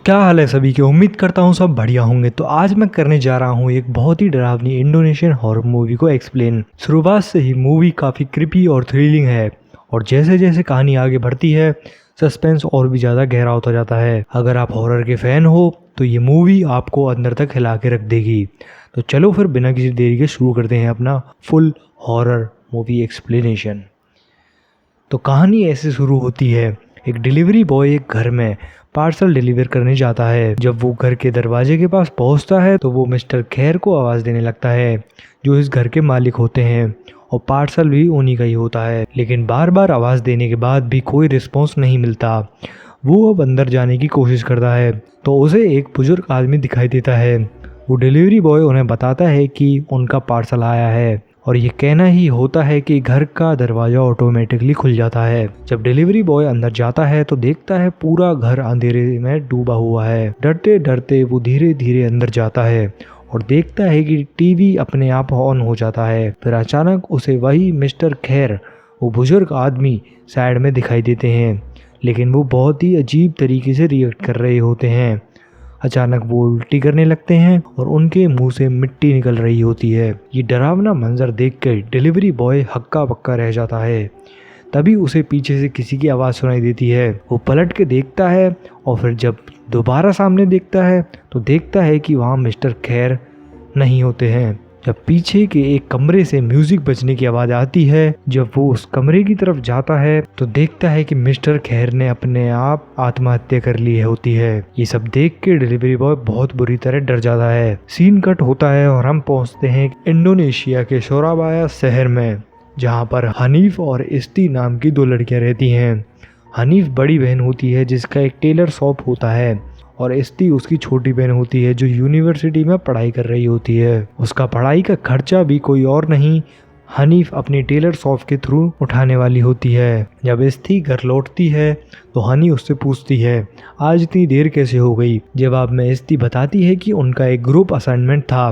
क्या हाल है सभी के। उम्मीद करता हूँ सब बढ़िया होंगे। तो आज मैं करने जा रहा हूँ एक बहुत ही डरावनी इंडोनेशियन हॉरर मूवी को एक्सप्लेन। शुरुआत से ही मूवी काफ़ी क्रिपी और थ्रिलिंग है और जैसे जैसे कहानी आगे बढ़ती है सस्पेंस और भी ज़्यादा गहरा होता जाता है। अगर आप हॉरर के फ़ैन हो तो ये मूवी आपको अंदर तक हिला के रख देगी। तो चलो फिर बिना किसी देरी के शुरू करते हैं अपना फुल हॉरर मूवी एक्सप्लेनेशन। तो कहानी ऐसे शुरू होती है। एक डिलीवरी बॉय एक घर में पार्सल डिलीवर करने जाता है। जब वो घर के दरवाजे के पास पहुंचता है तो वो मिस्टर खैर को आवाज़ देने लगता है जो इस घर के मालिक होते हैं और पार्सल भी उन्हीं का ही होता है। लेकिन बार बार आवाज़ देने के बाद भी कोई रिस्पॉन्स नहीं मिलता। वो अब अंदर जाने की कोशिश करता है तो उसे एक बुजुर्ग आदमी दिखाई देता है। वो डिलीवरी बॉय उन्हें बताता है कि उनका पार्सल आया है और ये कहना ही होता है कि घर का दरवाज़ा ऑटोमेटिकली खुल जाता है। जब डिलीवरी बॉय अंदर जाता है तो देखता है पूरा घर अंधेरे में डूबा हुआ है। डरते डरते वो धीरे धीरे अंदर जाता है और देखता है कि टीवी अपने आप ऑन हो जाता है। फिर अचानक उसे वही मिस्टर खैर, वो बुजुर्ग आदमी, साइड में दिखाई देते हैं, लेकिन वो बहुत ही अजीब तरीके से रिएक्ट कर रहे होते हैं। अचानक वो उल्टी करने लगते हैं और उनके मुंह से मिट्टी निकल रही होती है। ये डरावना मंजर देखकर डिलीवरी बॉय हक्का बक्का रह जाता है। तभी उसे पीछे से किसी की आवाज़ सुनाई देती है। वो पलट के देखता है और फिर जब दोबारा सामने देखता है तो देखता है कि वहाँ मिस्टर खैर नहीं होते हैं। जब पीछे के एक कमरे से म्यूजिक बजने की आवाज़ आती है, जब वो उस कमरे की तरफ जाता है तो देखता है कि मिस्टर खैर ने अपने आप आत्महत्या कर ली होती है। ये सब देख के डिलीवरी बॉय बहुत बुरी तरह डर जाता है। सीन कट होता है और हम पहुंचते हैं इंडोनेशिया के सोराबाया शहर में, जहां पर हनीफ और इस्ती नाम की दो लड़कियां रहती हैं। हनीफ बड़ी बहन होती है जिसका एक टेलर शॉप होता है और इस्ती उसकी छोटी बहन होती है जो यूनिवर्सिटी में पढ़ाई कर रही होती है। उसका पढ़ाई का खर्चा भी कोई और नहीं हनीफ अपनी टेलर शॉप के थ्रू उठाने वाली होती है। जब इस्ती घर लौटती है तो हनी उससे पूछती है आज इतनी देर कैसे हो गई। जवाब में इस्ती बताती है कि उनका एक ग्रुप असाइनमेंट था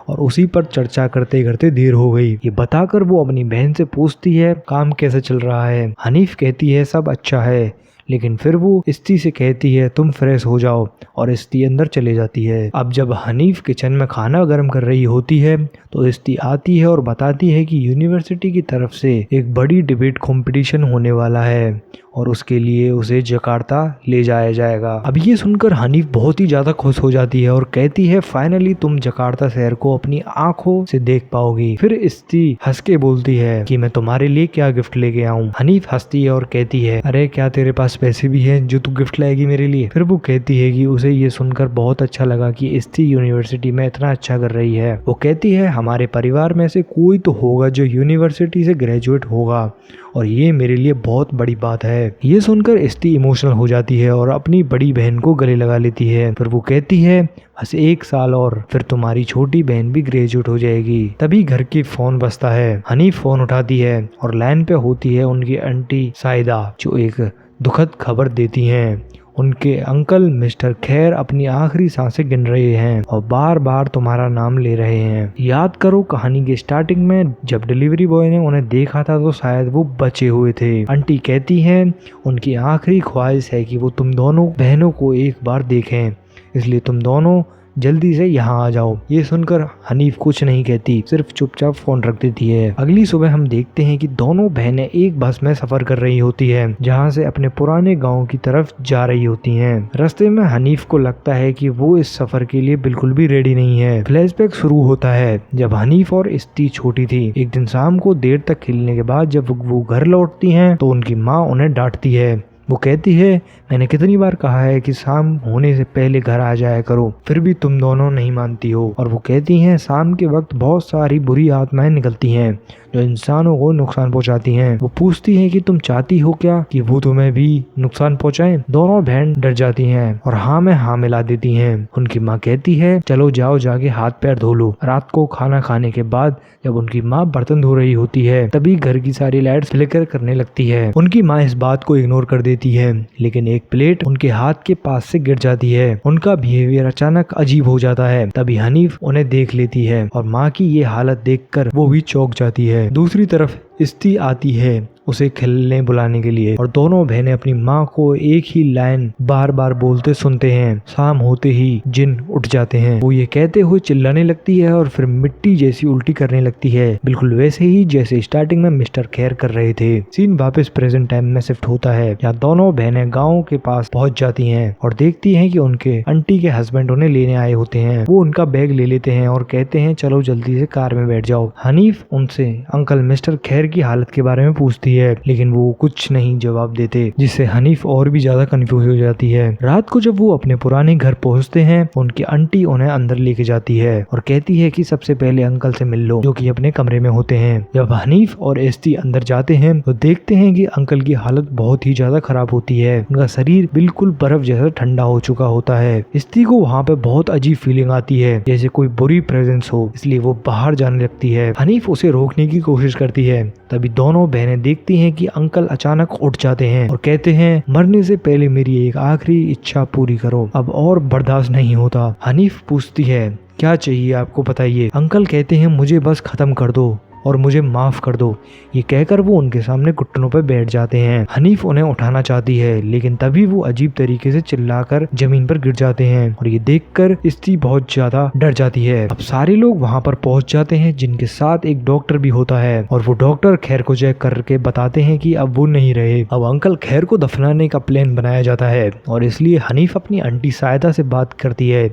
और उसी पर चर्चा करते करते देर हो गई। ये बताकर वो अपनी बहन से पूछती है काम कैसा चल रहा है। हनीफ कहती है सब अच्छा है, लेकिन फिर वो इस्ती से कहती है तुम फ्रेश हो जाओ और इस्ती अंदर चले जाती है। अब जब हनीफ किचन में खाना गर्म कर रही होती है तो इस्ती आती है और बताती है कि यूनिवर्सिटी की तरफ से एक बड़ी डिबेट कंपटीशन होने वाला है और उसके लिए उसे जकार्ता ले जाया जाएगा। अब ये सुनकर हनीफ बहुत ही ज़्यादा खुश हो जाती है और कहती है फाइनली तुम जकार्ता शहर को अपनी आंखों से देख पाओगी। फिर इस्ती हंस के बोलती है कि मैं तुम्हारे लिए क्या गिफ्ट लेके आऊँ। हनीफ हंसती है और कहती है अरे क्या तेरे पास पैसे भी हैं जो तू गिफ्ट लाएगी मेरे लिए। फिर वो कहती है कि उसे ये सुनकर बहुत अच्छा लगा कि इस्ती यूनिवर्सिटी में इतना अच्छा कर रही है। वो कहती है हमारे परिवार में से कोई तो होगा जो यूनिवर्सिटी से ग्रेजुएट होगा और ये मेरे लिए बहुत बड़ी बात है। ये सुनकर इस्ती इमोशनल हो जाती है और अपनी बड़ी बहन को गले लगा लेती है। फिर वो कहती है बस 1 साल और फिर तुम्हारी छोटी बहन भी ग्रेजुएट हो जाएगी। तभी घर की फोन बजता है। हनीफ फोन उठाती है और लाइन पे होती है उनकी आंटी साइदा जो एक दुखद खबर देती हैं। उनके अंकल मिस्टर खैर अपनी आखिरी सांसें गिन रहे हैं और बार बार तुम्हारा नाम ले रहे हैं। याद करो कहानी के स्टार्टिंग में जब डिलीवरी बॉय ने उन्हें देखा था तो शायद वो बचे हुए थे। आंटी कहती हैं उनकी आखिरी ख्वाहिश है कि वो तुम दोनों बहनों को एक बार देखें, इसलिए तुम दोनों जल्दी से यहाँ आ जाओ। ये सुनकर हनीफ कुछ नहीं कहती, सिर्फ चुपचाप फोन रख देती है। अगली सुबह हम देखते हैं कि दोनों बहनें एक बस में सफर कर रही होती है जहाँ से अपने पुराने गांव की तरफ जा रही होती हैं। रास्ते में हनीफ को लगता है कि वो इस सफर के लिए बिल्कुल भी रेडी नहीं है। फ्लैशबैक शुरू होता है जब हनीफ और इस्ती छोटी थी। एक दिन शाम को देर तक खेलने के बाद जब वो घर लौटती हैं तो उनकी माँ उन्हें डांटती है। वो कहती है मैंने कितनी बार कहा है कि शाम होने से पहले घर आ जाया करो, फिर भी तुम दोनों नहीं मानती हो। और वो कहती हैं शाम के वक्त बहुत सारी बुरी आत्माएं निकलती हैं जो इंसानों को नुकसान पहुंचाती हैं। वो पूछती हैं कि तुम चाहती हो क्या कि वो तुम्हें भी नुकसान पहुंचाएं। दोनों बहन डर जाती हैं और हाँ में हाँ मिला देती हैं। उनकी माँ कहती है चलो जाओ जाके हाथ पैर धो लो। रात को खाना खाने के बाद जब उनकी माँ बर्तन धो रही होती है तभी घर की सारी लाइट्स फ्लिकर करने लगती है। उनकी माँ इस बात को इग्नोर कर देती है, लेकिन एक प्लेट उनके हाथ के पास से गिर जाती है। उनका बिहेवियर अचानक अजीब हो जाता है। तभी हनीफ उन्हें देख लेती है और माँ की ये हालत देखकर वो भी चौंक जाती है। दूसरी तरफ इस्ती आती है उसे खेलने बुलाने के लिए और दोनों बहनें अपनी माँ को एक ही लाइन बार बार बोलते सुनते हैं। शाम होते ही जिन उठ जाते हैं। वो ये कहते हुए चिल्लाने लगती है और फिर मिट्टी जैसी उल्टी करने लगती है, बिल्कुल वैसे ही जैसे स्टार्टिंग में मिस्टर खैर कर रहे थे। सीन वापस प्रेजेंट टाइम में शिफ्ट होता है। यहाँ दोनों बहनें गाँव के पास पहुँच जाती है और देखती है कि उनके आंटी के हस्बैंड उन्हें लेने आए होते हैं। वो उनका बैग ले लेते हैं और कहते हैं चलो जल्दी से कार में बैठ जाओ। हनीफ उनसे अंकल मिस्टर खैर की हालत के बारे में पूछती है, लेकिन वो कुछ नहीं जवाब देते, जिससे हनीफ और भी ज्यादा कंफ्यूज हो जाती है। रात को जब वो अपने पुराने घर पहुंचते हैं, उनकी आंटी उन्हें अंदर लेके जाती है और कहती है कि सबसे पहले अंकल से मिल लो, जो कि अपने कमरे में होते हैं। जब हनीफ और एस्ती अंदर जाते हैं तो देखते हैं कि अंकल की हालत बहुत ही ज्यादा खराब होती है। उनका शरीर बिल्कुल बर्फ जैसा ठंडा हो चुका होता है। एस्ती को वहाँ पे बहुत अजीब फीलिंग आती है, जैसे कोई बुरी प्रेजेंस हो, इसलिए वो बाहर जाने लगती है। हनीफ उसे रोकने की कोशिश करती है। तभी दोनों बहनें देखती हैं कि अंकल अचानक उठ जाते हैं और कहते हैं मरने से पहले मेरी एक आखिरी इच्छा पूरी करो, अब और बर्दाश्त नहीं होता। हनीफ पूछती है क्या चाहिए आपको बताइए। अंकल कहते हैं मुझे बस खत्म कर दो और मुझे माफ कर दो। ये कहकर वो उनके सामने घुटनों पर बैठ जाते हैं। हनीफ उन्हें उठाना चाहती है, लेकिन तभी वो अजीब तरीके से चिल्लाकर जमीन पर गिर जाते हैं और ये देखकर इस्ती बहुत ज्यादा डर जाती है। अब सारे लोग वहाँ पर पहुँच जाते हैं, जिनके साथ एक डॉक्टर भी होता है और वो डॉक्टर खैर को चेक करके बताते हैं कि अब वो नहीं रहे। अब अंकल खैर को दफनाने का प्लान बनाया जाता है और इसलिए हनीफ अपनी आंटी सायदा से बात करती है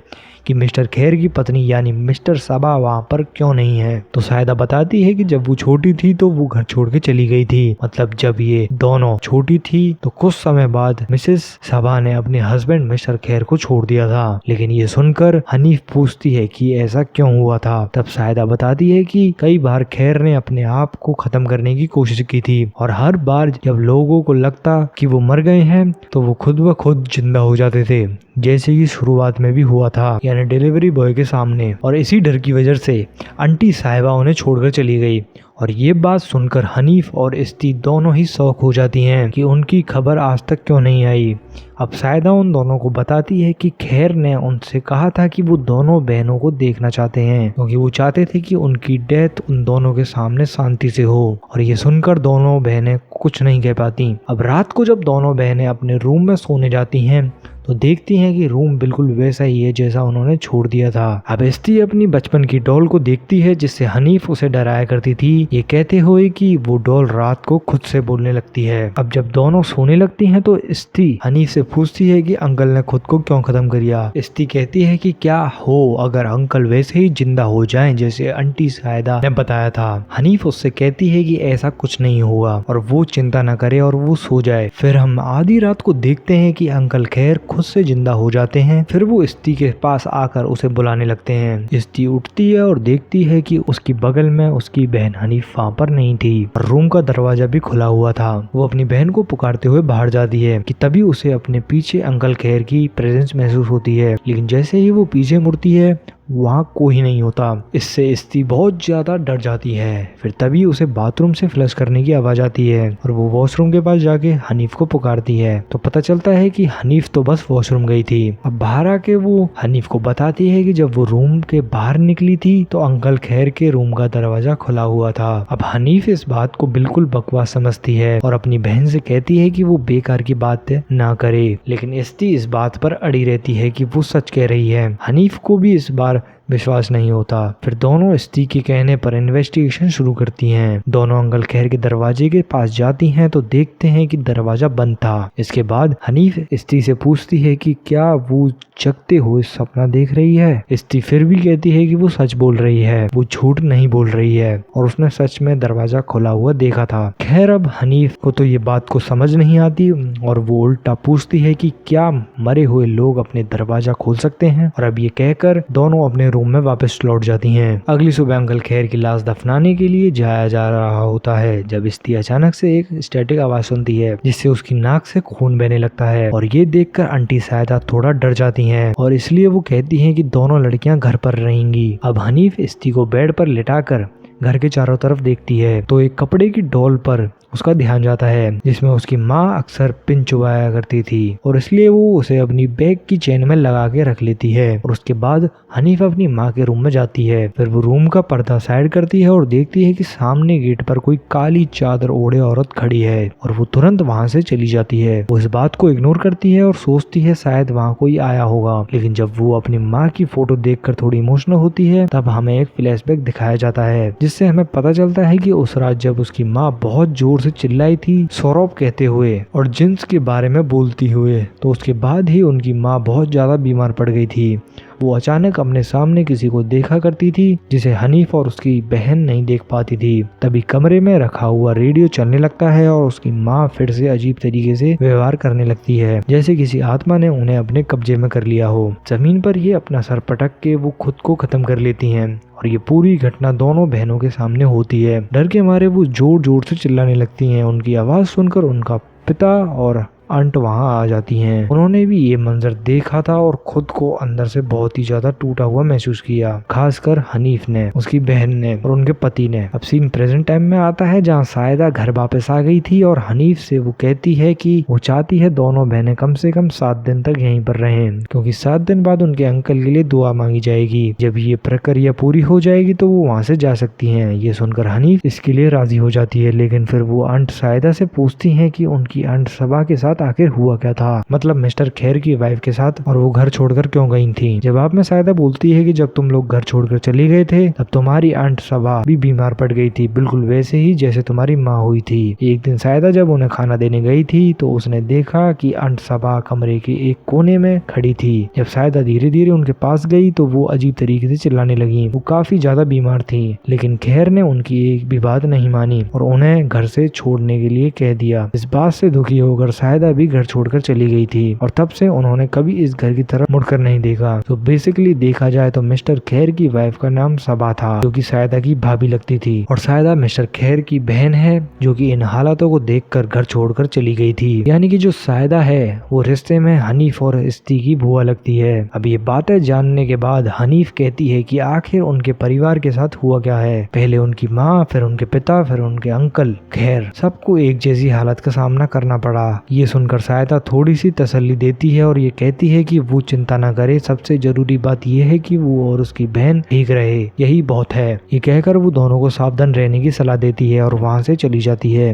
कि मिस्टर खैर की पत्नी यानी मिस्टर सबा वहाँ पर क्यों नहीं है। तो सायदा बताती है कि जब वो छोटी थी तो वो घर छोड़ के चली गई थी, मतलब जब ये दोनों छोटी थी तो कुछ समय बाद मिसेस सबा ने अपने हस्बैंड मिस्टर खैर को छोड़ दिया था। लेकिन ये सुनकर हनीफ पूछती है कि ऐसा क्यों हुआ था। तब सायदा बताती है कि कई बार खैर ने अपने आप को खत्म करने की कोशिश की थी और हर बार जब लोगों को लगता कि वो मर गए हैं तो वो खुद ब खुद जिंदा हो जाते थे, जैसे कि शुरुआत में भी हुआ था, यानी डिलीवरी बॉय के सामने। और इसी डर की वजह से आंटी साहिबा उन्हें छोड़कर चली गई। और ये बात सुनकर हनीफ और इस्ती दोनों ही शौक हो जाती हैं कि उनकी खबर आज तक क्यों नहीं आई। अब सायदा उन दोनों को बताती है कि खैर ने उनसे कहा था कि वो दोनों बहनों को देखना चाहते हैं, क्योंकि वो चाहते थे कि उनकी डेथ उन दोनों के सामने शांति से हो। और ये सुनकर दोनों बहनें कुछ नहीं कह पाती। अब रात को जब दोनों बहनें अपने रूम में सोने जाती हैं तो देखती हैं कि रूम बिल्कुल वैसा ही है जैसा उन्होंने छोड़ दिया था। अब इस्ती अपनी बचपन की डॉल को देखती है, जिससे हनीफ उसे डराया करती थी, ये कहते हुए कि वो डॉल रात को खुद से बोलने लगती है। अब जब दोनों सोने लगती हैं तो इस्ती हनीफ से पूछती है कि अंकल ने खुद को क्यों खत्म कर दिया। इस्ती कहती है कि क्या हो अगर अंकल वैसे ही जिंदा हो जाएं जैसे आंटी सायदा ने बताया था। हनीफ उससे कहती है कि ऐसा कुछ नहीं होगा और वो चिंता न करे और वो सो जाए। फिर हम आधी रात को देखते हैं कि अंकल खैर खुद से जिंदा हो जाते हैं। फिर वो इस्ती के पास आकर उसे बुलाने लगते हैं। इस्ती उठती है और देखती है कि उसकी बगल में उसकी बहन हनीफ वहाँ पर नहीं थी और रूम का दरवाजा भी खुला हुआ था। वो अपनी बहन को पुकारते हुए बाहर जाती है कि तभी उसे अपने पीछे अंकल खैर की प्रेजेंस महसूस होती है, लेकिन जैसे ही वो पीछे मुड़ती है वहाँ कोई नहीं होता। इससे इस्ती बहुत ज्यादा डर जाती है। फिर तभी उसे बाथरूम से फ्लश करने की आवाज आती है और वो वॉशरूम के पास जाके हनीफ को पुकारती है। तो पता चलता है कि हनीफ तो बस वॉशरूम गई थी। अब बाहर आके वो हनीफ को बताती है कि जब वो रूम के बाहर निकली थी तो अंकल खैर के रूम का दरवाजा खुला हुआ था। अब हनीफ इस बात को बिल्कुल बकवास समझती है और अपनी बहन से कहती है कि वो बेकार की बात ना करे, लेकिन इस्ती इस बात पर अड़ी रहती है कि वो सच कह रही है। हनीफ को भी इस बार विश्वास नहीं होता। फिर दोनों इस्ती के कहने पर इन्वेस्टिगेशन शुरू करती हैं। दोनों अंकल खैर के दरवाजे के पास जाती हैं तो देखते हैं कि दरवाजा बंद था। इसके बाद हनीफ इस्ती से पूछती है कि क्या वो जगते हुए सपना देख रही है। इस्ती फिर भी कहती है कि वो सच बोल रही है, वो झूठ नहीं बोल रही है और उसने सच में दरवाजा खुला हुआ देखा था। खैर अब हनीफ को तो ये बात को समझ नहीं आती और वो उल्टा पूछती है कि क्या मरे हुए लोग अपने दरवाजा खोल सकते हैं। और अब ये कहकर दोनों अपने रूम में वापस लौट जाती हैं। अगली सुबह अंकल खैर की लाश दफनाने के लिए जाया जा रहा होता है जब इस्ती अचानक से एक स्टैटिक आवाज सुनती है, जिससे उसकी नाक से खून बहने लगता है और ये देखकर आंटी सायदा थोड़ा डर जाती हैं और इसलिए वो कहती हैं कि दोनों लड़कियां घर पर रहेंगी। अब हनीफ इस्ती को बेड पर लिटाकर घर के चारों तरफ देखती है तो एक कपड़े की डॉल पर उसका ध्यान जाता है जिसमें उसकी माँ अक्सर पिन चुबाया करती थी और इसलिए वो उसे अपनी बैग की चेन में लगा के रख लेती है। और उसके बाद हनीफ अपनी माँ के रूम में जाती है। फिर वो रूम का पर्दा साइड करती है और देखती है कि सामने गेट पर कोई काली चादर ओढ़े औरत खड़ी है और वो तुरंत वहाँ से चली जाती है। वो इस बात को इग्नोर करती है और सोचती है शायद वहाँ कोई आया होगा, लेकिन जब वो अपनी माँ की फोटो देखकर थोड़ी इमोशनल होती है तब हमें एक फ्लैशबैक दिखाया जाता है जिससे हमें पता चलता है कि उस रात जब उसकी माँ बहुत जोर से चिल्लाई थी सौरभ कहते हुए और जिन्स के बारे में बोलती हुए, तो उसके बाद ही उनकी माँ बहुत ज्यादा बीमार पड़ गई थी। वो अचानक अपने सामने किसी को देखा करती थी जिसे हनीफ और उसकी बहन नहीं देख पाती थी। तभी कमरे में रखा हुआ रेडियो चलने लगता है और उसकी माँ फिर से अजीब तरीके से व्यवहार करने लगती है जैसे किसी आत्मा ने उन्हें अपने कब्जे में कर लिया हो। जमीन पर ये अपना सर पटक के वो खुद को खत्म कर लेती हैं और ये पूरी घटना दोनों बहनों के सामने होती है। डर के मारे वो जोर जोर से चिल्लाने लगती हैं। उनकी आवाज सुनकर उनका पिता और आंट वहां आ जाती हैं। उन्होंने भी ये मंजर देखा था और खुद को अंदर से बहुत ही ज्यादा टूटा हुआ महसूस किया, खासकर हनीफ ने, उसकी बहन ने और उनके पति ने। अब सीन प्रेजेंट टाइम में आता है जहाँ सायदा घर वापस आ गई थी और हनीफ से वो कहती है कि वो चाहती है दोनों बहनें कम से कम 7 दिन तक यहीं पर रहें क्योंकि 7 दिन बाद उनके अंकल के लिए दुआ मांगी जाएगी। जब ये प्रक्रिया पूरी हो जाएगी तो वो वहाँ से जा सकती हैं। ये सुनकर हनीफ इसके लिए राजी हो जाती है, लेकिन फिर वो आंट सायदा से पूछती है कि उनकी आंट सबा के साथ आखिर हुआ क्या था, मतलब मिस्टर खैर की वाइफ के साथ, और वो घर छोड़कर क्यों गई थी। जवाब में सायदा बोलती है कि जब तुम लोग घर छोड़कर चली गए थे तब तुम्हारी आंट सबा भी बीमार पड़ गई थी, बिल्कुल वैसे ही जैसे तुम्हारी माँ हुई थी। एक दिन सायदा जब उन्हें खाना देने गई थी तो उसने देखा कि आंट सबा कमरे के एक कोने में खड़ी थी। जब सायदा धीरे धीरे उनके पास गई तो वो अजीब तरीके से चिल्लाने लगी। वो काफी ज्यादा बीमार थी, लेकिन खैर ने उनकी एक भी बात नहीं मानी और उन्हें घर से छोड़ने के लिए कह दिया। इस बात से दुखी होकर सायदा भी घर छोड़कर चली गई थी और तब से उन्होंने कभी इस घर की तरफ मुड़कर नहीं देखा। तो बेसिकली देखा जाए तो मिस्टर खैर की वाइफ का नाम सबा था जो कि सायदा की भाभी लगती थी और सायदा मिस्टर खैर की बहन है जो कि इन हालातों को देखकर घर छोड़कर चली गई थी। यानी कि जो सायदा है वो रिश्ते में हनीफ और इस्ती की बुआ लगती है। अब ये बातें जानने के बाद हनीफ कहती है कि आखिर उनके परिवार के साथ हुआ क्या है। पहले उनकी माँ, फिर उनके पिता, फिर उनके अंकल, खैर सबको एक जैसी हालत का सामना करना पड़ा। ये सुनकर सायदा थोड़ी सी तसल्ली देती है और ये कहती है कि वो चिंता ना करे, सबसे जरूरी बात ये है कि वो और उसकी बहन ठीक रहे, यही बहुत है। ये कहकर वो दोनों को सावधान रहने की सलाह देती है और वहाँ से चली जाती है।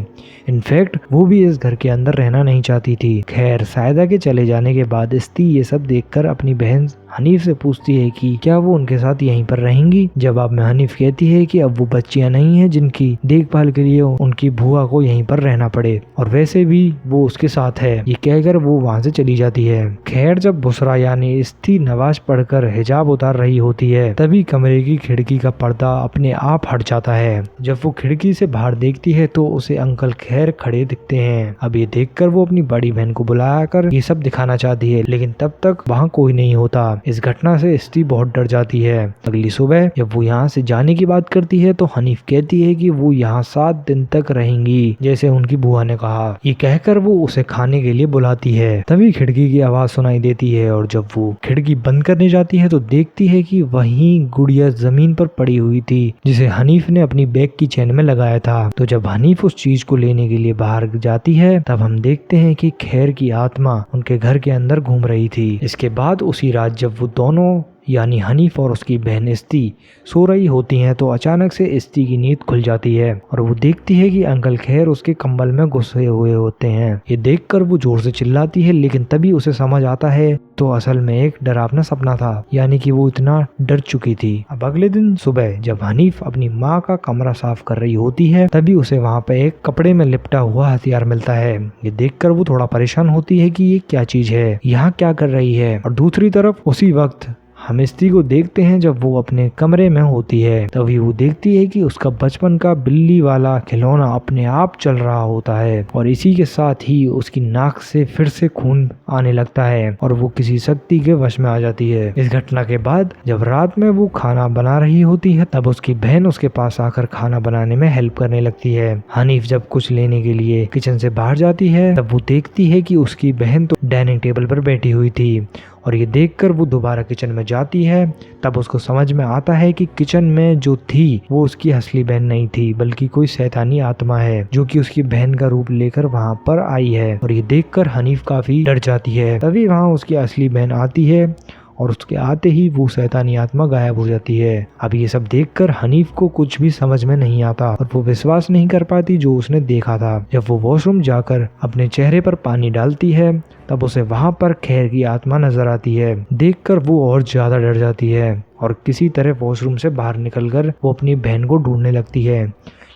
इनफैक्ट वो भी इस घर के अंदर रहना नहीं चाहती थी। खैर सायदा के चले जाने के बाद इस्ती ये सब देखकर अपनी बहन हनीफ से पूछती है कि क्या वो उनके साथ यहीं पर रहेंगी। जवाब में हनीफ कहती है कि अब वो बच्चियां नहीं हैं जिनकी देखभाल के लिए उनकी बुआ को यहीं पर रहना पड़े और वैसे भी वो उसके साथ है। ये कहकर वो वहाँ से चली जाती है। खैर जब बुसरा यानी इस्ती नमाज पढ़कर हिजाब उतार रही होती है तभी कमरे की खिड़की का पर्दा अपने आप हट जाता है। जब वो खिड़की से बाहर देखती है तो उसे अंकल खैर खड़े दिखते हैं। अब ये देखकर वो अपनी बड़ी बहन को बुलाकर ये सब दिखाना चाहती है, लेकिन तब तक वहाँ कोई नहीं होता। इस घटना से इस्ती बहुत डर जाती है। अगली सुबह जब वो यहाँ से जाने की बात करती है तो हनीफ कहती है कि वो यहाँ 7 दिन तक रहेंगी जैसे उनकी बुआ ने कहा। ये कहकर वो उसे खाने के लिए बुलाती है। तभी खिड़की की आवाज सुनाई देती है और जब वो खिड़की बंद करने जाती है तो देखती है कि वहीं गुड़िया जमीन पर पड़ी हुई थी जिसे हनीफ ने अपनी बैग की चेन में लगाया था। तो जब हनीफ उस चीज को लेने के लिए बाहर जाती है तब हम देखते हैं कि खैर की आत्मा उनके घर के अंदर घूम रही थी। इसके बाद उसी रात जब वो दोनों यानी हनीफ और उसकी बहन इस्ती सो रही होती हैं तो अचानक से इस्ती की नींद खुल जाती है और वो देखती है कि अंकल खैर उसके कंबल में घुसे हुए होते हैं। ये देखकर वो जोर से चिल्लाती है, लेकिन तभी उसे समझ आता है तो असल में एक डरावना सपना था, यानी कि वो इतना डर चुकी थी। अब अगले दिन सुबह जब हनीफ अपनी माँ का कमरा साफ कर रही होती है तभी उसे वहाँ पे एक कपड़े में लिपटा हुआ हथियार मिलता है। ये देखकर वो थोड़ा परेशान होती है कि ये क्या चीज है, यहाँ क्या कर रही है। और दूसरी तरफ उसी वक्त हम इस्ती को देखते हैं जब वो अपने कमरे में होती है तभी वो देखती है कि उसका बचपन का बिल्ली वाला खिलौना अपने आप चल रहा होता है और इसी के साथ ही उसकी नाक से फिर से खून आने लगता है और वो किसी शक्ति के वश में आ जाती है। इस घटना के बाद जब रात में वो खाना बना रही होती है तब उसकी बहन उसके पास आकर खाना बनाने में हेल्प करने लगती है। हनीफ जब कुछ लेने के लिए किचन से बाहर जाती है तब वो देखती है कि उसकी बहन तो डाइनिंग टेबल पर बैठी हुई थी और ये देखकर वो दोबारा किचन में जाती है। तब उसको समझ में आता है कि किचन में जो थी वो उसकी असली बहन नहीं थी, बल्कि कोई शैतानी आत्मा है जो कि उसकी बहन का रूप लेकर वहाँ पर आई है। और ये देखकर हनीफ काफी डर जाती है। तभी वहाँ उसकी असली बहन आती है और उसके आते ही वो शैतानी आत्मा गायब हो जाती है। अब ये सब देखकर हनीफ को कुछ भी समझ में नहीं आता और वो विश्वास नहीं कर पाती जो उसने देखा था। जब वो वॉशरूम जाकर अपने चेहरे पर पानी डालती है तब उसे वहाँ पर खैर की आत्मा नजर आती है। देखकर वो और ज्यादा डर जाती है और किसी तरह वॉशरूम से बाहर निकलकर वो अपनी बहन को ढूंढने लगती है,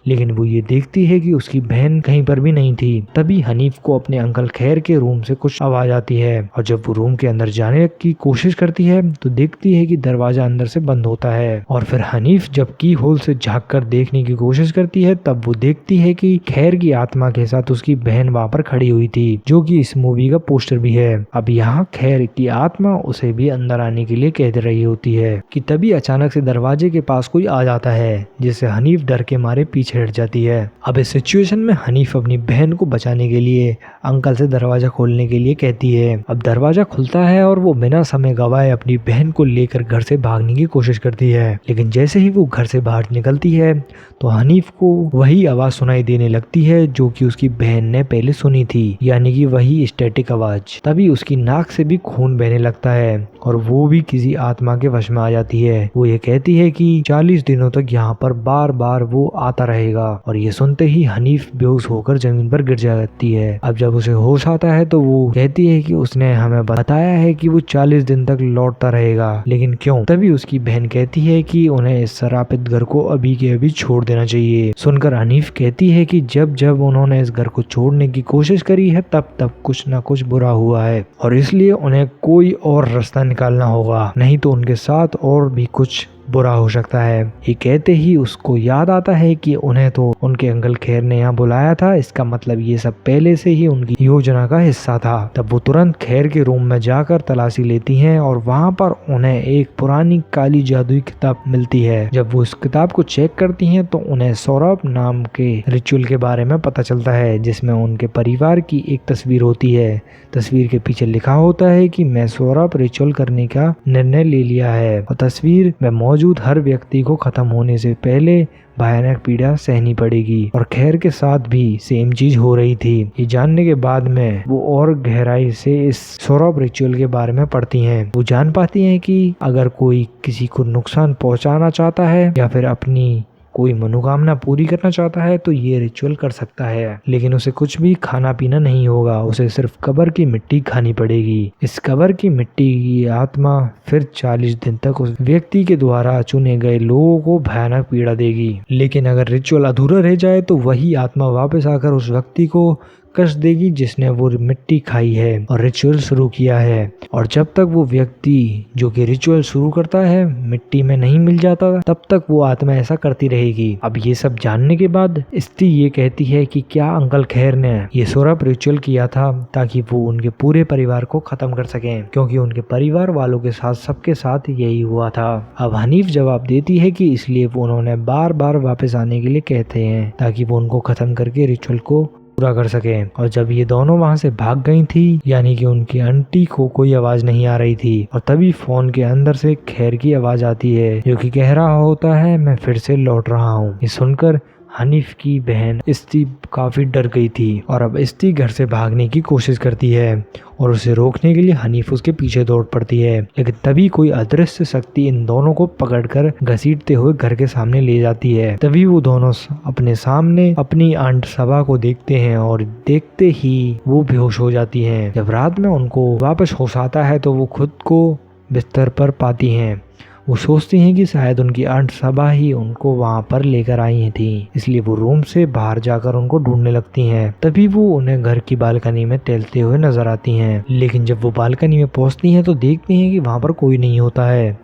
लेकिन वो ये देखती है कि उसकी बहन कहीं पर भी नहीं थी। तभी हनीफ को अपने अंकल खैर के रूम से कुछ आवाज आती है और जब वो रूम के अंदर जाने की कोशिश करती है तो देखती है कि दरवाजा अंदर से बंद होता है। और फिर हनीफ जब की होल से झांक कर देखने की कोशिश करती है तब वो देखती है कि खैर की आत्मा के साथ उसकी बहन वहाँ पर खड़ी हुई थी, जो कि इस मूवी का पोस्टर भी है। अब यहाँ खैर की आत्मा उसे भी अंदर आने के लिए कह रही होती है कि तभी अचानक से दरवाजे के पास कोई आ जाता है, जिससे हनीफ डर के मारे पीछे हट जाती है। अब इस सिचुएशन में हनीफ अपनी बहन को बचाने के लिए अंकल से दरवाजा खोलने के लिए कहती है। अब दरवाजा खुलता है और वो बिना समय गवाए अपनी बहन को लेकर घर से भागने की कोशिश करती है, लेकिन जैसे ही वो घर से बाहर निकलती है तो हनीफ को वही आवाज सुनाई देने लगती है जो कि उसकी बहन ने पहले सुनी थी, यानी कि वही स्टैटिक आवाज। तभी उसकी नाक से भी खून बहने लगता है और वो भी किसी आत्मा के वश में आ जाती है। वो ये कहती है कि 40 दिनों तक यहाँ पर बार बार वो आता रहेगा। और ये सुनते ही हनीफ बेहोश होकर जमीन पर गिर जाती है। अब जब उसे होश आता है तो वो कहती है कि उसने हमें बताया है कि वो 40 दिन तक लौटता रहेगा, लेकिन क्यों? तभी उसकी बहन कहती है कि उन्हें इस शरापित घर को अभी के अभी छोड़ देना चाहिए। सुनकर हनीफ कहती है कि जब जब उन्होंने इस घर को छोड़ने की कोशिश करी है तब तब कुछ न कुछ बुरा हुआ है और इसलिए उन्हें कोई और रास्ता निकालना होगा, नहीं तो उनके साथ और भी कुछ बुरा हो सकता है। ये कहते ही उसको याद आता है कि उन्हें तो उनके अंकल खैर ने यहाँ बुलाया था, इसका मतलब ये सब पहले से ही उनकी योजना का हिस्सा था। तब वो तुरंत खैर के रूम में जाकर तलाशी लेती हैं और वहाँ पर उन्हें एक पुरानी काली जादुई किताब मिलती है। जब वो इस किताब को चेक करती हैं तो उन्हें सौरभ नाम के रिचुअल के बारे में पता चलता है, जिसमें उनके परिवार की एक तस्वीर होती है। तस्वीर के पीछे लिखा होता है कि मैं सौरभ रिचुअल करने का निर्णय ले लिया है और तस्वीर में मौजूद हर व्यक्ति को खत्म होने से पहले भयानक पीड़ा सहनी पड़ेगी। और खैर के साथ भी सेम चीज हो रही थी। ये जानने के बाद में वो और गहराई से इस सौरभ रिचुअल के बारे में पढ़ती हैं। वो जान पाती हैं कि अगर कोई किसी को नुकसान पहुंचाना चाहता है या फिर अपनी कोई मनोकामना पूरी करना चाहता है तो ये रिचुअल कर सकता है, लेकिन उसे कुछ भी खाना पीना नहीं होगा, उसे सिर्फ कब्र की मिट्टी खानी पड़ेगी। इस कब्र की मिट्टी की आत्मा फिर 40 दिन तक उस व्यक्ति के द्वारा चुने गए लोगों को भयानक पीड़ा देगी, लेकिन अगर रिचुअल अधूरा रह जाए तो वही आत्मा वापस आकर उस व्यक्ति को कष्ट देगी जिसने वो मिट्टी खाई है और रिचुअल शुरू किया है। और जब तक वो व्यक्ति जो कि रिचुअल शुरू करता है मिट्टी में नहीं मिल जाता तब तक वो आत्मा ऐसा करती रहेगी। अब ये सब जानने के बाद स्त्री ये कहती है कि क्या अंकल खैर ने ये सौरभ रिचुअल किया था ताकि वो उनके पूरे परिवार को खत्म कर सकें, क्योंकि उनके परिवार वालों के साथ सबके साथ यही हुआ था। अब हनीफ जवाब देती है कि इसलिए वो उन्होंने बार बार वापस आने के लिए कहते हैं ताकि वो उनको खत्म करके रिचुअल को पूरा कर सके। और जब ये दोनों वहां से भाग गई थी, यानी कि उनकी आंटी को कोई आवाज नहीं आ रही थी, और तभी फोन के अंदर से खैर की आवाज आती है जो कि कह रहा होता है मैं फिर से लौट रहा हूँ। ये सुनकर हनीफ की बहन इस्ती काफी डर गई थी और अब इस्ती घर से भागने की कोशिश करती है और उसे रोकने के लिए हनीफ उसके पीछे दौड़ पड़ती है, लेकिन तभी कोई अदृश्य शक्ति इन दोनों को पकड़कर घसीटते हुए घर के सामने ले जाती है। तभी वो दोनों अपने सामने अपनी आंट सबा को देखते हैं और देखते ही वो बेहोश हो जाती हैं। जब रात में उनको वापस होश आता है तो वो खुद को बिस्तर पर पाती हैं। वो सोचती हैं कि शायद उनकी आंट सबा ही उनको वहाँ पर लेकर आई थी, इसलिए वो रूम से बाहर जाकर उनको ढूंढने लगती हैं। तभी वो उन्हें घर की बालकनी में टहलते हुए नजर आती हैं, लेकिन जब वो बालकनी में पहुँचती हैं तो देखती हैं कि वहाँ पर कोई नहीं होता है।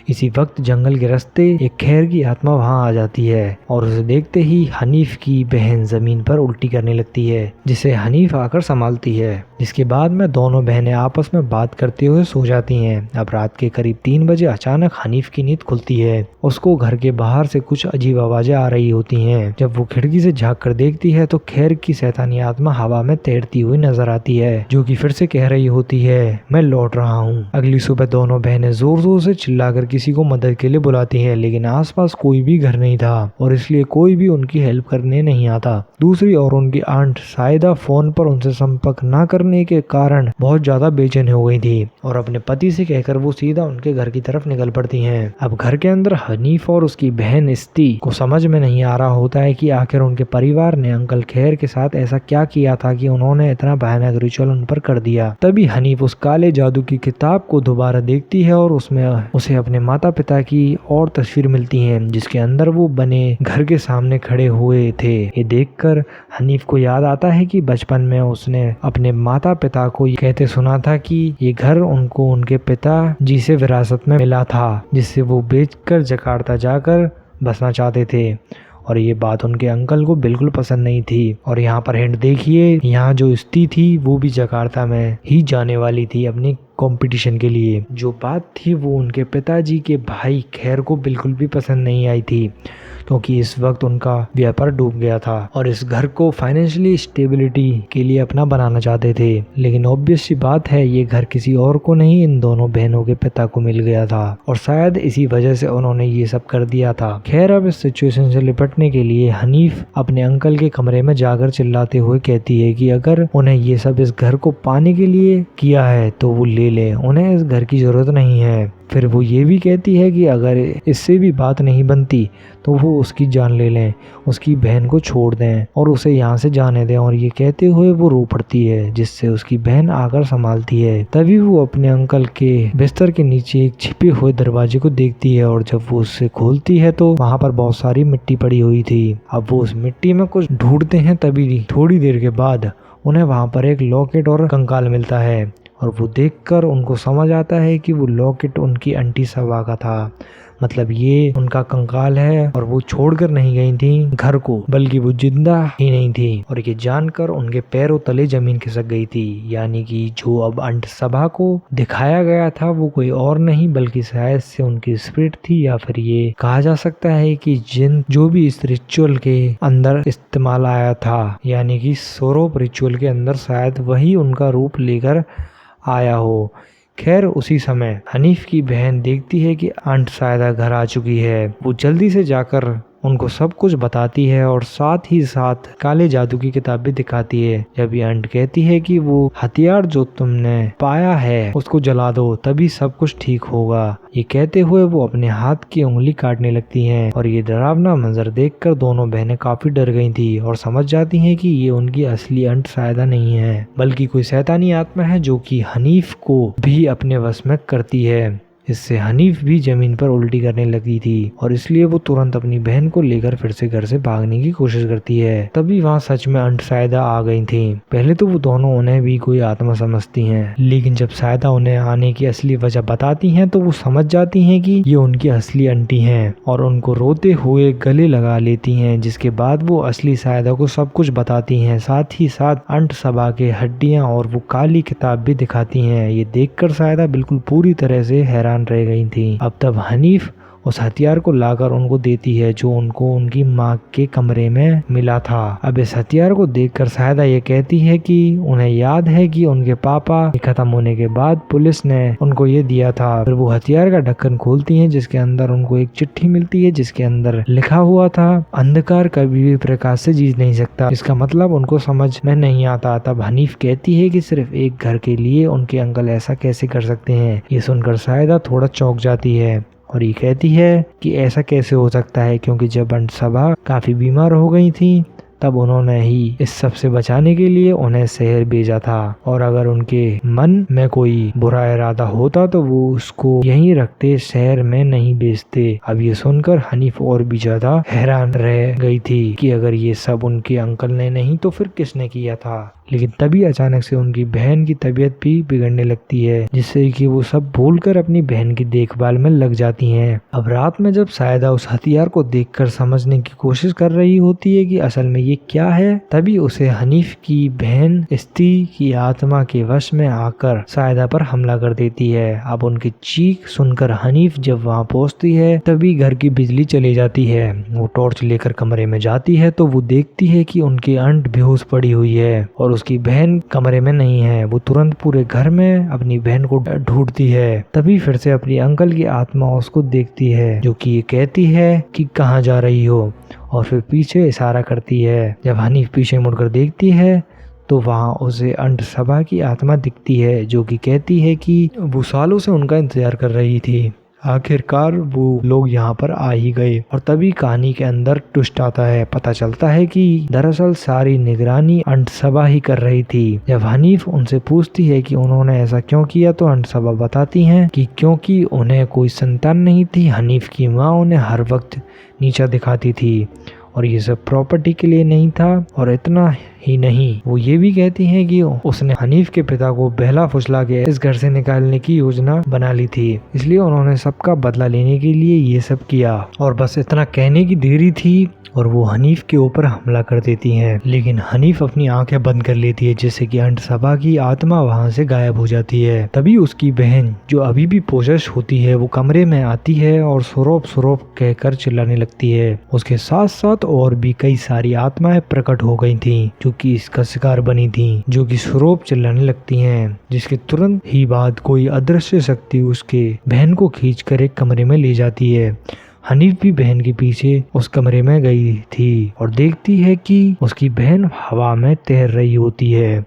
इसी वक्त जंगल के रास्ते एक खैर की आत्मा वहां आ जाती है और उसे देखते ही हनीफ की बहन जमीन पर उल्टी करने लगती है, जिसे हनीफ आकर संभालती है। जिसके बाद में दोनों बहनें आपस में बात करते हुए सो जाती हैं। अब रात के करीब 3 बजे अचानक हनीफ की नींद खुलती है। उसको घर के बाहर से कुछ अजीब आवाजें आ रही होती हैं। जब वो खिड़की से झांक कर देखती है तो खैर की शैतानी आत्मा हवा में तैरती हुई नजर आती है, जो कि फिर से कह रही होती है, मैं लौट रहा हूँ। अगली सुबह दोनों बहनें जोर जोर से चिल्लाकर किसी को मदद के लिए बुलाती हैं, लेकिन आसपास कोई भी घर नहीं था और इसलिए कोई भी उनकी हेल्प करने नहीं आता। दूसरी ओर उनकी आंट सायदा फोन पर उनसे संपर्क न करने के कारण बहुत ज्यादा बेचैन हो गई थी और अपने पति से कहकर वो सीधा उनके घर की तरफ निकल पड़ती हैं। अब घर के अंदर हनीफ और उसकी बहन इस्ती को समझ में नहीं आ रहा होता है कि आखिर उनके परिवार ने अंकल खैर के साथ ऐसा क्या किया था कि उन्होंने इतना भयानक रिचुअल उन पर कर दिया। तभी हनीफ उस काले जादू की किताब को दोबारा देखती है और उसमें उसे अपने माता पिता की और तस्वीर मिलती है, जिसके अंदर वो बने घर के सामने खड़े हुए थे। ये देखकर हनीफ को याद आता है कि बचपन में उसने अपने माता पिता को कहते सुना था कि ये घर उनको उनके पिता जी से विरासत में मिला था, जिससे वो बेचकर जकार्ता जाकर बसना चाहते थे और ये बात उनके अंकल को बिल्कुल पसंद नहीं थी। और यहाँ पर हिंट देखिए, यहाँ जो स्त्री थी वो भी जकार्ता में ही जाने वाली थी अपनी कंपटीशन के लिए। जो बात थी वो उनके पिताजी के भाई खैर को बिल्कुल भी पसंद नहीं आई थी, क्योंकि इस वक्त उनका व्यापार डूब गया था और इस घर को फाइनेंशियली स्टेबिलिटी के लिए अपना बनाना चाहते थे। लेकिन ऑब्वियस सी बात है, ये घर किसी और को नहीं, इन दोनों बहनों के पिता को मिल गया था और शायद इसी वजह से उन्होंने ये सब कर दिया था। खैर अब इस सिचुएशन से निपटने के लिए हनीफ अपने अंकल के कमरे में जाकर चिल्लाते हुए कहती है कि अगर उन्हें ये सब इस घर को पाने के लिए किया है तो वो ले ले, उन्हें इस घर की जरूरत नहीं है। फिर वो ये भी कहती है कि अगर इससे भी बात नहीं बनती तो वो उसकी जान ले लें, उसकी बहन को छोड़ दें और उसे यहाँ से जाने दें। और ये कहते हुए वो रो पड़ती है, जिससे उसकी बहन आकर संभालती है। तभी वो अपने अंकल के बिस्तर के नीचे एक छिपे हुए दरवाजे को देखती है और जब वो उससे खोलती है तो वहाँ पर बहुत सारी मिट्टी पड़ी हुई थी। अब वो उस मिट्टी में कुछ ढूंढते हैं, तभी थोड़ी देर के बाद उन्हें वहाँ पर एक लॉकेट और कंकाल मिलता है और वो देखकर उनको समझ आता है कि वो लॉकेट उनकी आंटी सबा का था। मतलब ये उनका कंकाल है और वो छोड़कर नहीं गई थी घर को, बल्कि वो जिंदा ही नहीं थी। और ये जानकर उनके पैरों तले जमीन खिसक गई थी। यानी कि जो अब आंटी सबा को दिखाया गया था वो कोई और नहीं बल्कि शायद से उनकी स्पिरिट थी, या फिर ये कहा जा सकता है कि जिन जो भी इस रिचुअल के अंदर इस्तेमाल आया था, यानी कि सोरोप रिचुअल के अंदर शायद वही उनका रूप लेकर आया हो। खैर उसी समय हनीफ की बहन देखती है कि आंट सायदा घर आ चुकी है। वो जल्दी से जाकर उनको सब कुछ बताती है और साथ ही साथ काले जादू की किताब भी दिखाती है। जब ये आंट कहती है कि वो हथियार जो तुमने पाया है उसको जला दो, तभी सब कुछ ठीक होगा। ये कहते हुए वो अपने हाथ की उंगली काटने लगती हैं और ये डरावना मंजर देखकर दोनों बहनें काफी डर गई थी और समझ जाती हैं कि ये उनकी असली आंट सायदा नहीं है, बल्कि कोई शैतानी आत्मा है जो कि हनीफ को भी अपने वश में करती है। इससे हनीफ भी जमीन पर उल्टी करने लगी थी और इसलिए वो तुरंत अपनी बहन को लेकर फिर से घर से भागने की कोशिश करती है। तभी वहाँ सच में आंट सायदा आ गई थी। पहले तो वो दोनों उन्हें भी कोई आत्मा समझती हैं, लेकिन जब सायदा उन्हें आने की असली वजह बताती हैं तो वो समझ जाती हैं कि ये उनकी असली आंटी हैं और उनको रोते हुए गले लगा लेती हैं। जिसके बाद वो असली सायदा को सब कुछ बताती हैं, साथ ही साथ आंट सबा के हड्डियां और वो काली किताब भी दिखाती हैं। ये देखकर सायदा बिल्कुल पूरी तरह से हैरान रह गई थी। अब तब हनीफ उस हथियार को लाकर उनको देती है जो उनको उनकी माँ के कमरे में मिला था। अब इस हथियार को देखकर सायदा ये कहती है कि उन्हें याद है कि उनके पापा खत्म होने के बाद पुलिस ने उनको ये दिया था। फिर वो हथियार का ढक्कन खोलती हैं जिसके अंदर उनको एक चिट्ठी मिलती है जिसके अंदर लिखा हुआ था, अंधकार कभी भी प्रकाश से जीत नहीं सकता। इसका मतलब उनको समझ में नहीं आता। तब हनीफ कहती है कि सिर्फ एक घर के लिए उनके अंकल ऐसा कैसे कर सकते हैं। ये सुनकर सायदा थोड़ा चौंक जाती है और ये कहती है कि ऐसा कैसे हो सकता है, क्योंकि जब आंट सबा काफी बीमार हो गई थी तब उन्होंने ही इस सब से बचाने के लिए उन्हें शहर भेजा था, और अगर उनके मन में कोई बुरा इरादा होता तो वो उसको यहीं रखते, शहर में नहीं भेजते। अब ये सुनकर हनीफ और भी ज्यादा हैरान रह गई थी कि अगर ये सब उनके अंकल ने नहीं तो फिर किसने किया था। लेकिन तभी अचानक से उनकी बहन की तबीयत भी बिगड़ने लगती है, जिससे कि वो सब भूलकर अपनी बहन की देखभाल में लग जाती हैं। अब रात में जब सायदा उस हथियार को देखकर समझने की कोशिश कर रही होती है कि असल में ये क्या है, तभी उसे हनीफ की बहन स्त्री की आत्मा के वश में आकर सायदा पर हमला कर देती है। अब उनकी चीख सुनकर हनीफ जब वहाँ पहुँचती है तभी घर की बिजली चली जाती है। वो टॉर्च लेकर कमरे में जाती है तो वो देखती है कि उनकी आंट बेहोश पड़ी हुई है और उसकी बहन कमरे में नहीं है। वो तुरंत पूरे घर में अपनी बहन को ढूंढती है। तभी फिर से अपनी अंकल की आत्मा उसको देखती है, जो कि ये कहती है कि कहाँ जा रही हो, और फिर पीछे इशारा करती है। जब हनीफ पीछे मुड़कर देखती है तो वहाँ उसे अंट सभा की आत्मा दिखती है, जो कि कहती है कि वो सालों से उनका इंतजार कर रही थी। आखिरकार वो लोग यहाँ पर आ ही गए, और तभी कहानी के अंदर ट्विस्ट आता है। पता चलता है कि दरअसल सारी निगरानी अंटसबा ही कर रही थी। जब हनीफ उनसे पूछती है कि उन्होंने ऐसा क्यों किया तो अंटसबा बताती हैं कि क्योंकि उन्हें कोई संतान नहीं थी। हनीफ की माँ उन्हें हर वक्त नीचा दिखाती थी और ये सब प्रॉपर्टी के लिए नहीं था। और इतना ही नहीं, वो ये भी कहती हैं कि उसने हनीफ के पिता को बहला फुसला के इस घर से निकालने की योजना बना ली थी, इसलिए उन्होंने सबका बदला लेने के लिए ये सब किया। और बस इतना कहने की देरी थी और वो हनीफ के ऊपर हमला कर देती हैं। लेकिन हनीफ अपनी आंखें बंद कर लेती है, जिससे कि अंटसबा की आत्मा वहां से गायब हो जाती है। तभी उसकी बहन, जो अभी भी पोजेस होती है, वो कमरे में आती है और सुरोप सुरोप कहकर चिल्लाने लगती है। उसके साथ साथ और भी कई सारी आत्माएं प्रकट हो गई थीं, जो कि इसका शिकार बनी थीं, जो कि सुरोप चिल्लाने लगती हैं। जिसके तुरंत ही बाद कोई अदृश्य शक्ति उसके बहन को खींचकर एक कमरे में ले जाती है। हनीफ भी बहन के पीछे उस कमरे में गई थी और देखती है कि उसकी बहन हवा में तैर रही होती है,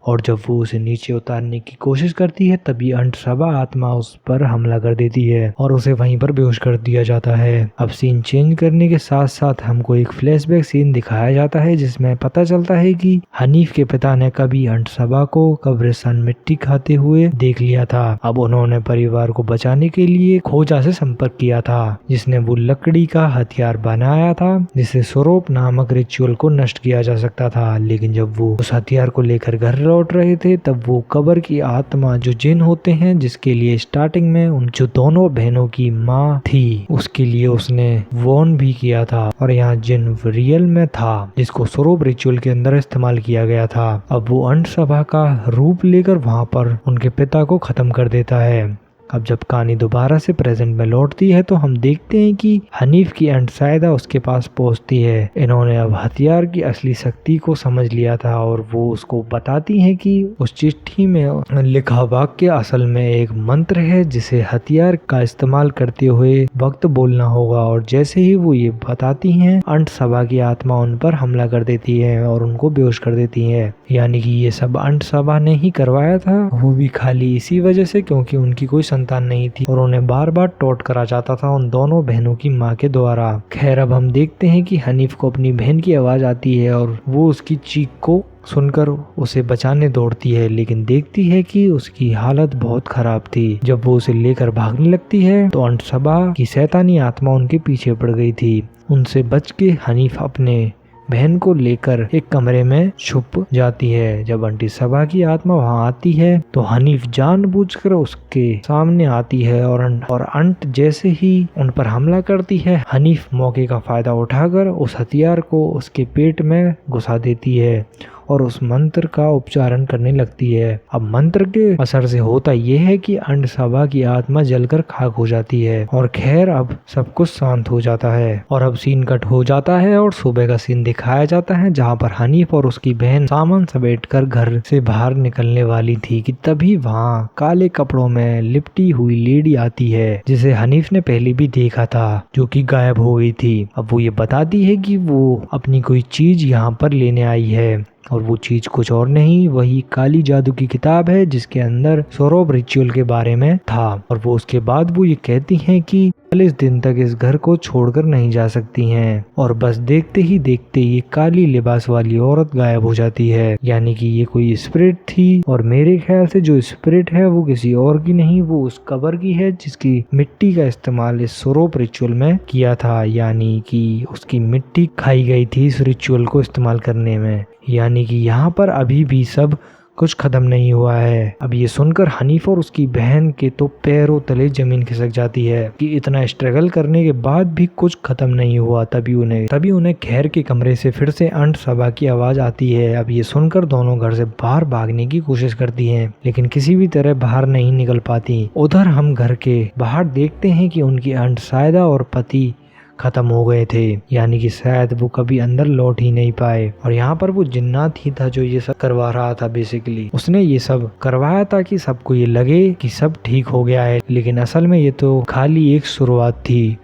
और जब वो उसे नीचे उतारने की कोशिश करती है तभी अंटसबा आत्मा उस पर हमला कर देती है और उसे वहीं पर बेहोश कर दिया जाता है। अब सीन चेंज करने के साथ साथ हमको एक फ्लैशबैक सीन दिखाया जाता है, जिसमें पता चलता है कि हनीफ के पिता ने कभी अंटसबा को कब्रिस्तान मिट्टी खाते हुए देख लिया था। अब उन्होंने परिवार को बचाने के लिए खोजा से संपर्क किया था, जिसने वो लकड़ी का हथियार बनाया था जिससे स्वरूप नामक रिचुअल को नष्ट किया जा सकता था। लेकिन जब वो उस हथियार को लेकर घर लौट रहे थे तब वो कब्र की आत्मा, जो जिन होते हैं, जिसके लिए स्टार्टिंग में उन जो दोनों बहनों की माँ थी उसके लिए उसने वॉर्न भी किया था, और यहाँ जिन रियल में था जिसको स्वरूप रिचुअल के अंदर इस्तेमाल किया गया था। अब वो अंटसबा का रूप लेकर वहाँ पर उनके पिता को खत्म कर देता है। अब जब कहानी दोबारा से प्रेजेंट में लौटती है तो हम देखते हैं कि हनीफ की अंट सायदा उसके पास पहुंचती है। इन्होंने अब हथियार की असली शक्ति को समझ लिया था और वो उसको बताती हैं कि उस चिट्ठी में लिखा वाक्य असल में एक मंत्र है जिसे हथियार का इस्तेमाल करते हुए वक्त बोलना होगा। और जैसे ही वो ये बताती हैं, अंटसबा की आत्मा उन पर हमला कर देती है और उनको बेहोश कर देती है। यानी कि ये सब अंटसबा ने ही करवाया था, वो भी खाली इसी वजह से क्योंकि उनकी कोई संतान नहीं थी और उन्हें बार बार टॉर्ट करा जाता था उन दोनों बहनों की माँ के द्वारा। खैर, अब हम देखते हैं कि हनीफ को अपनी बहन की आवाज आती है और वो उसकी चीख को सुनकर उसे बचाने दौड़ती है, लेकिन देखती है कि उसकी हालत बहुत खराब थी। जब वो उसे लेकर भागने लगती है तो अंटसबा की शैतानी आत्मा उनके पीछे पड़ गई थी। उनसे बच के हनीफ अपने बहन को लेकर एक कमरे में छुप जाती है। जब अंटसबा की आत्मा वहां आती है तो हनीफ जानबूझकर उसके सामने आती है और अंट जैसे ही उन पर हमला करती है, हनीफ मौके का फायदा उठाकर उस हथियार को उसके पेट में घुसा देती है और उस मंत्र का उच्चारण करने लगती है। अब मंत्र के असर से होता यह है कि अंटसबा की आत्मा जलकर खाक हो जाती है और खैर अब सब कुछ शांत हो जाता है। और अब सीन कट हो जाता है और सुबह का सीन दिखाया जाता है, जहाँ पर हनीफ और उसकी बहन सामान समेटकर घर से बाहर निकलने वाली थी कि तभी वहाँ काले कपड़ों में लिपटी हुई लेडी आती है, जिसे हनीफ ने पहले भी देखा था, जो कि गायब हो गई थी। अब वो ये बताती है कि वो अपनी कोई चीज यहाँ पर लेने आई है और वो चीज कुछ और नहीं, वही काली जादू की किताब है जिसके अंदर स्वरूप रिचुअल के बारे में था। और वो उसके बाद वो ये कहती हैं कि 40 दिन तक इस घर को छोड़कर नहीं जा सकती हैं। और बस देखते ही देखते ये काली लिबास वाली औरत गायब हो जाती है, यानी कि ये कोई स्पिरिट थी। और मेरे ख्याल से जो स्पिरिट है वो किसी और की नहीं, वो उस कबर की है जिसकी मिट्टी का इस्तेमाल इस स्वरूप रिचुअल में किया था, यानी कि उसकी मिट्टी खाई गई थी इस रिचुअल को इस्तेमाल करने में। यानी कि यहाँ पर अभी भी सब कुछ खत्म नहीं हुआ है। अब ये सुनकर हनीफ और उसकी बहन के तो पैरों तले जमीन खिसक जाती है कि इतना स्ट्रगल करने के बाद भी कुछ खत्म नहीं हुआ। तभी उन्हें खैर के कमरे से फिर से अंट सभा की आवाज आती है। अब ये सुनकर दोनों घर से बाहर भागने की कोशिश करती हैं, लेकिन किसी भी तरह बाहर नहीं निकल पाती। उधर हम घर के बाहर देखते हैं कि उनकी अंट सायदा और पति खत्म हो गए थे, यानी कि शायद वो कभी अंदर लौट ही नहीं पाए। और यहाँ पर वो जिन्नात ही था जो ये सब करवा रहा था। बेसिकली उसने ये सब करवाया ताकि सबको ये लगे कि सब ठीक हो गया है, लेकिन असल में ये तो खाली एक शुरुआत थी।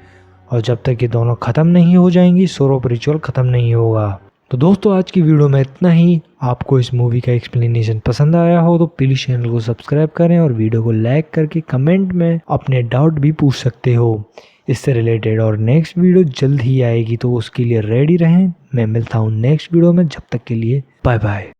और जब तक ये दोनों खत्म नहीं हो जाएंगी स्वरूप रिचुअल खत्म नहीं होगा। तो दोस्तों आज की वीडियो में इतना ही। आपको इस मूवी का एक्सप्लेनेशन पसंद आया हो तो प्लीज चैनल को सब्सक्राइब करें और वीडियो को लाइक करके कमेंट में अपने डाउट भी पूछ सकते हो इससे रिलेटेड। और नेक्स्ट वीडियो जल्द ही आएगी तो उसके लिए रेडी रहें। मैं मिलता हूँ नेक्स्ट वीडियो में, जब तक के लिए बाय बाय।